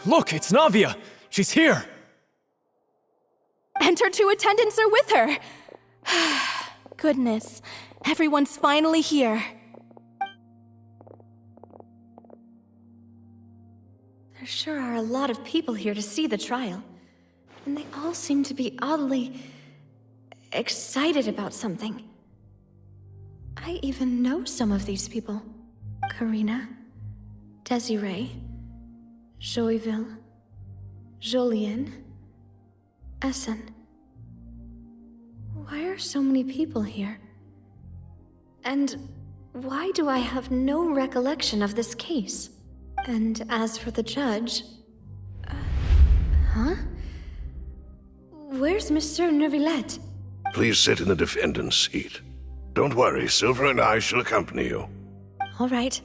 Look, it's Navia! She's here! And her two attendants are with her! Goodness, everyone's finally here. There sure are a lot of people here to see the trial. And they all seem to be oddly excited about something. I even know some of these people. Karina, Desiree, Joyville, Jolien, Essen. Why are so many people here? And why do I have no recollection of this case? And as for the judge... huh? Where's Monsieur Neuvillette? Please sit in the defendant's seat. Don't worry, Silver and I shall accompany you. All right.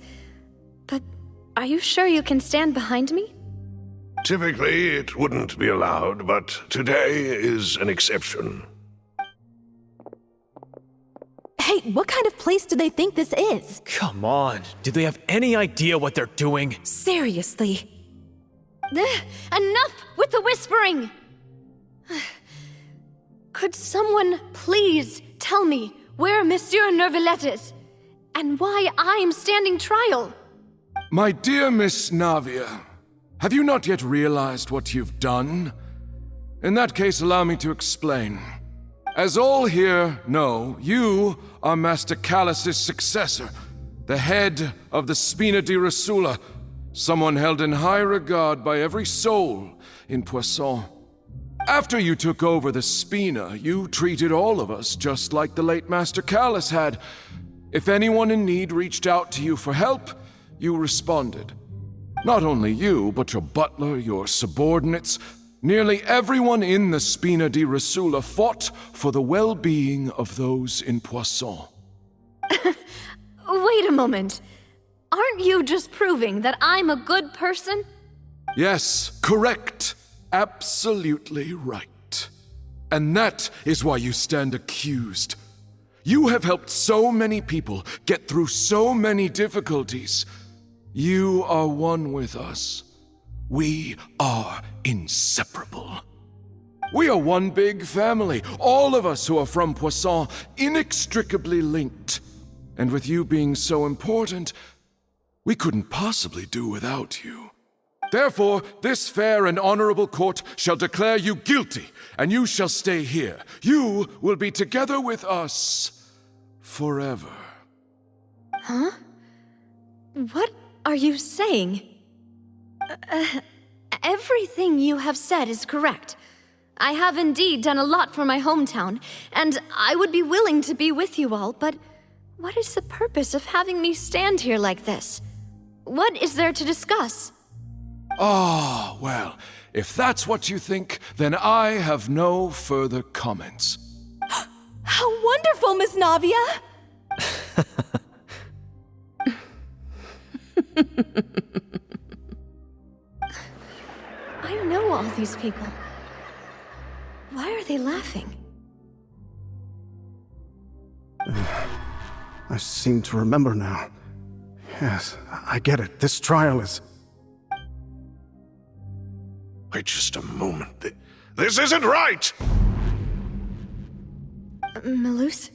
But are you sure you can stand behind me? Typically, it wouldn't be allowed, but today is an exception. Hey, what kind of place do they think this is? Come on, do they have any idea what they're doing? Seriously. Enough with the whispering! Could someone please tell me where Monsieur Neuvillette is? And why I'm standing trial? My dear Miss Navia, have you not yet realized what you've done? In that case, allow me to explain. As all here know, you are Master Callus's successor, the head of the Spina di Rosula, someone held in high regard by every soul in Poisson. After you took over the Spina, you treated all of us just like the late Master Callus had. If anyone in need reached out to you for help, you responded. Not only you, but your butler, your subordinates, nearly everyone in the Spina di Rosula fought for the well-being of those in Poisson. Wait a moment. Aren't you just proving that I'm a good person? Yes, correct. Absolutely right. And that is why you stand accused. You have helped so many people get through so many difficulties. You are one with us. We are inseparable. We are one big family, all of us who are from Poisson, inextricably linked. And with you being so important, we couldn't possibly do without you. Therefore, this fair and honorable court shall declare you guilty, and you shall stay here. You will be together with us forever. Huh? What are you saying? Everything you have said is correct. I have indeed done a lot for my hometown, and I would be willing to be with you all, but what is the purpose of having me stand here like this? What is there to discuss? Ah, well, if that's what you think, then I have no further comments. How wonderful, Miss Navia! I know all these people. Why are they laughing? I seem to remember now. Yes, I get it. This trial is... Wait just a moment. This isn't right! Melus?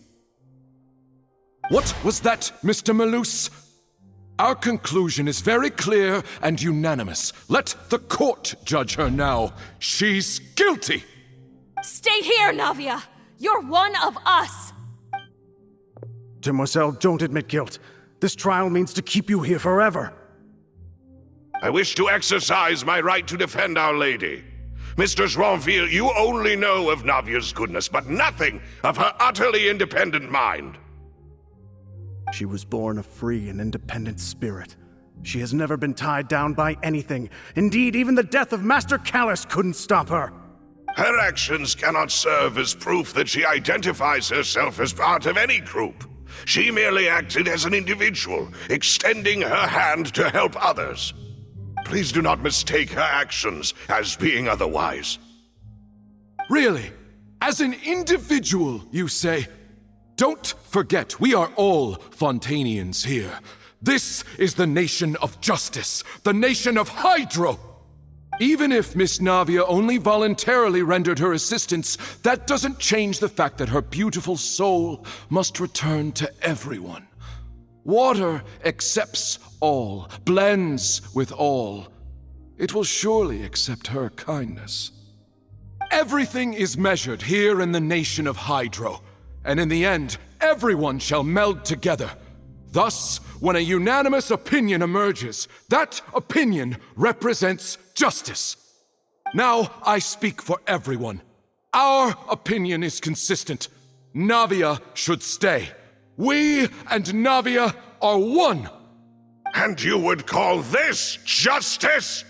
What was that, Mr. Malus? Our conclusion is very clear and unanimous. Let the court judge her now. She's guilty! Stay here, Navia! You're one of us! Demoiselle, don't admit guilt. This trial means to keep you here forever. I wish to exercise my right to defend Our Lady. Mr. Joinville, you only know of Navia's goodness, but nothing of her utterly independent mind. She was born a free and independent spirit. She has never been tied down by anything. Indeed, even the death of Master Callus couldn't stop her. Her actions cannot serve as proof that she identifies herself as part of any group. She merely acted as an individual, extending her hand to help others. Please do not mistake her actions as being otherwise. Really? As an individual, you say? Don't forget, we are all Fontanians here. This is the nation of justice, the nation of Hydro. Even if Miss Navia only voluntarily rendered her assistance, that doesn't change the fact that her beautiful soul must return to everyone. Water accepts all, blends with all. It will surely accept her kindness. Everything is measured here in the nation of Hydro, and in the end, everyone shall meld together. Thus, when a unanimous opinion emerges, that opinion represents justice. Now I speak for everyone. Our opinion is consistent. Navia should stay. We and Navia are one. And you would call this justice?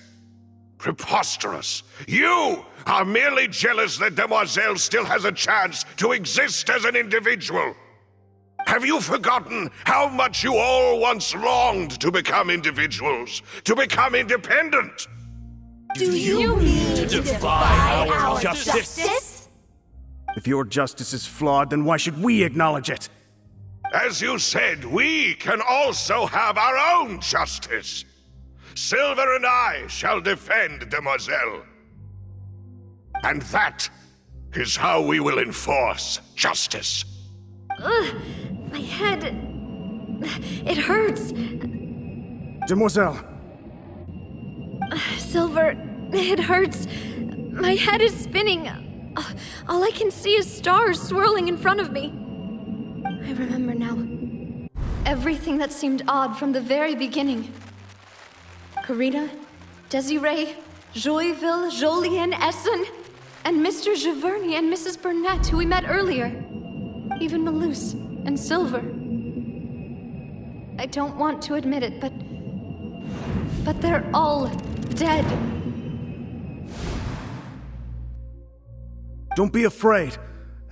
Preposterous. You are merely jealous that Demoiselle still has a chance to exist as an individual. Have you forgotten how much you all once longed to become individuals, to become independent? Do you mean to defy our justice? If your justice is flawed, then why should we acknowledge it? As you said, we can also have our own justice. Silver and I shall defend Demoiselle. And that is how we will enforce justice. Ugh, my head... it hurts. Demoiselle. Silver, it hurts. My head is spinning. All I can see is stars swirling in front of me. I remember now. Everything that seemed odd from the very beginning. Karina, Desiree, Joyville, Jolien, Essen, and Mr. Giverny and Mrs. Burnett, who we met earlier. Even Malus and Silver. I don't want to admit it, but they're all dead. Don't be afraid,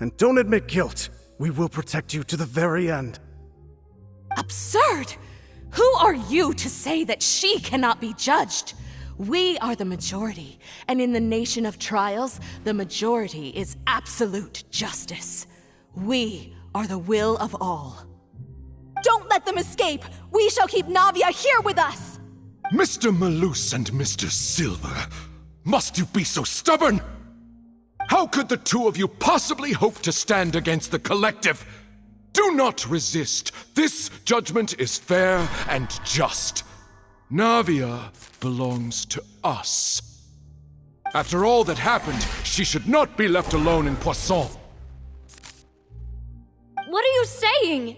and don't admit guilt. We will protect you to the very end. Absurd! Who are you to say that she cannot be judged? We are the majority, and in the nation of trials, the majority is absolute justice. We are the will of all. Don't let them escape! We shall keep Navia here with us! Mr. Malus and Mr. Silver, must you be so stubborn? How could the two of you possibly hope to stand against the collective? Do not resist. This judgment is fair and just. Navia belongs to us. After all that happened, she should not be left alone in Poisson. What are you saying?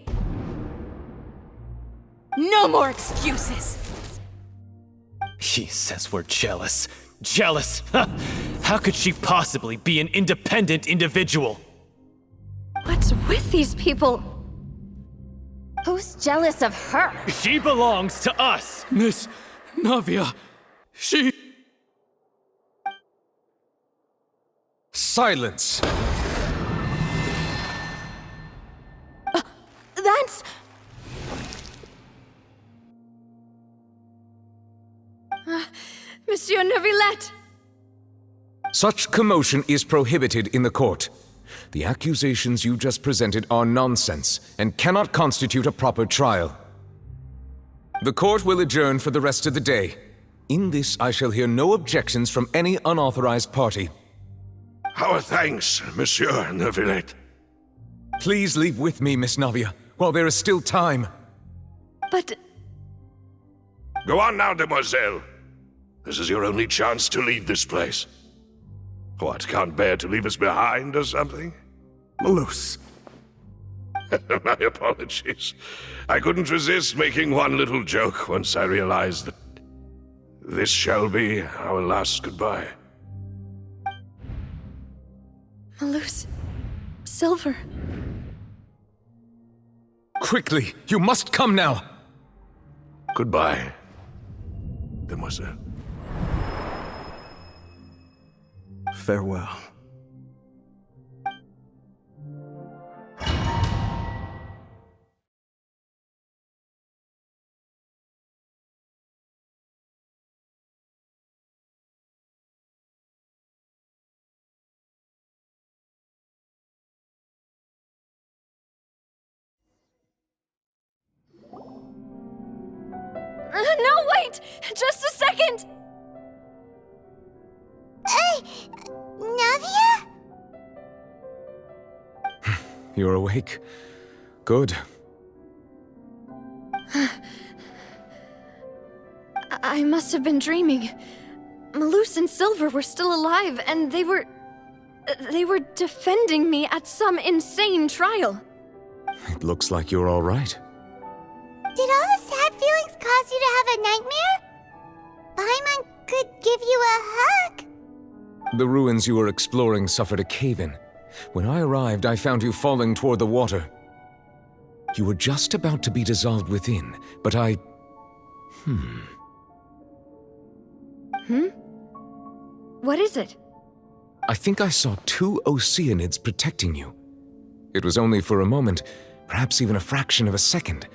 No more excuses! He says we're jealous. Jealous? How could she possibly be an independent individual? What's with these people? Who's jealous of her? She belongs to us! Miss Navia, she... Silence! That's... Monsieur Neuvillette! Such commotion is prohibited in the court. The accusations you just presented are nonsense and cannot constitute a proper trial. The court will adjourn for the rest of the day. In this, I shall hear no objections from any unauthorized party. Our thanks, Monsieur Neuvillette. Please leave with me, Miss Navia, while there is still time. But... Go on now, Demoiselle. This is your only chance to leave this place. What, can't bear to leave us behind or something? Malus. My apologies. I couldn't resist making one little joke once I realized that this shall be our last goodbye. Malus... Silver... Quickly, you must come now! Goodbye, Demoiselle. Farewell. No, wait! Just a second! You're awake. Good. I must have been dreaming. Malus and Silver were still alive, and they were defending me at some insane trial. It looks like you're all right. Did all the sad feelings cause you to have a nightmare? Paimon could give you a hug. The ruins you were exploring suffered a cave-in. When I arrived, I found you falling toward the water. You were just about to be dissolved within, but I... What is it? I think I saw 2 Oceanids protecting you. It was only for a moment, perhaps even a fraction of a second,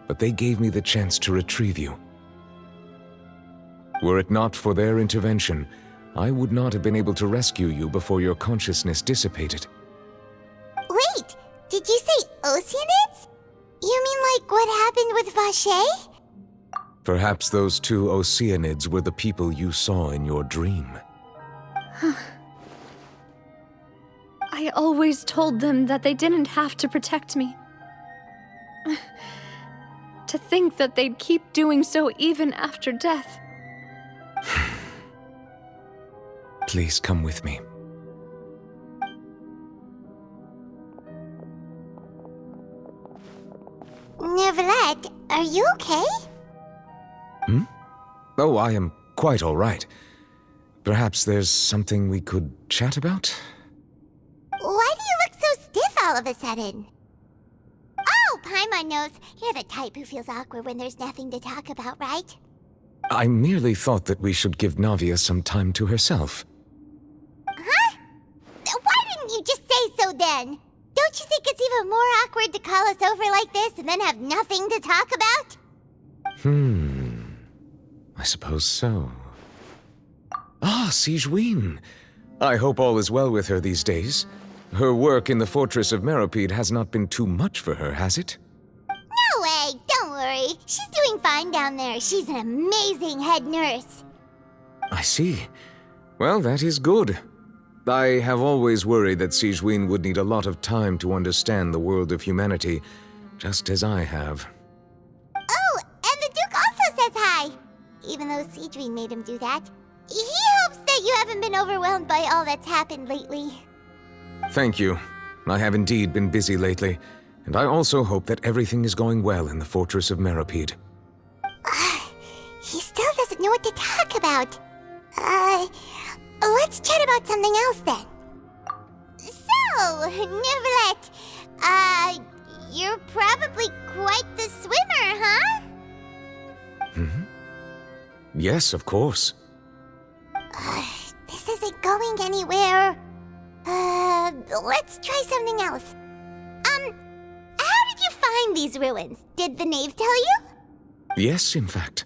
but they gave me the chance to retrieve you. Were it not for their intervention, I would not have been able to rescue you before your consciousness dissipated. Wait, did you say Oceanids? You mean like what happened with Vache? Perhaps those 2 Oceanids were the people you saw in your dream. I always told them that they didn't have to protect me. To think that they'd keep doing so even after death. Please come with me. Neverlet, are you okay? Oh, I am quite all right. Perhaps there's something we could chat about? Why do you look so stiff all of a sudden? Oh, Paimon knows. You're the type who feels awkward when there's nothing to talk about, right? I merely thought that we should give Navia some time to herself. Huh? Why didn't you just say so then? Don't you think it's even more awkward to call us over like this and then have nothing to talk about? I suppose so. Ah, Sigewinne. I hope all is well with her these days. Her work in the Fortress of Meropide has not been too much for her, has it? No way, don't worry. She's doing fine down there. She's an amazing head nurse. I see. Well, that is good. I have always worried that Sigewinne would need a lot of time to understand the world of humanity, just as I have. Oh, and the Duke also says hi. Even though Sigewinne made him do that. He hopes that you haven't been overwhelmed by all that's happened lately. Thank you. I have indeed been busy lately, and I also hope that everything is going well in the Fortress of Meropide. He still doesn't know what to talk about. Let's chat about something else then. So, Neverlet, you're probably quite the swimmer, huh? Yes, of course. This isn't going anywhere. Let's try something else. How did you find these ruins? Did the knave tell you? Yes, in fact.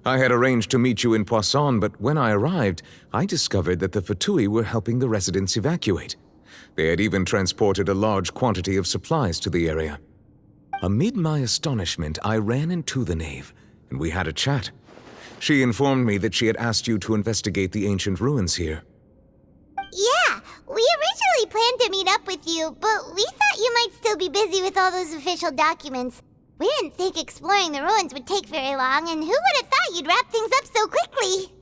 I had arranged to meet you in Poisson, but when I arrived, I discovered that the Fatui were helping the residents evacuate. They had even transported a large quantity of supplies to the area. Amid my astonishment, I ran into the knave, and we had a chat. She informed me that she had asked you to investigate the ancient ruins here. Yeah, we originally planned to meet up with you, but we thought you might still be busy with all those official documents. We didn't think exploring the ruins would take very long, and who would have thought you'd wrap things up so quickly?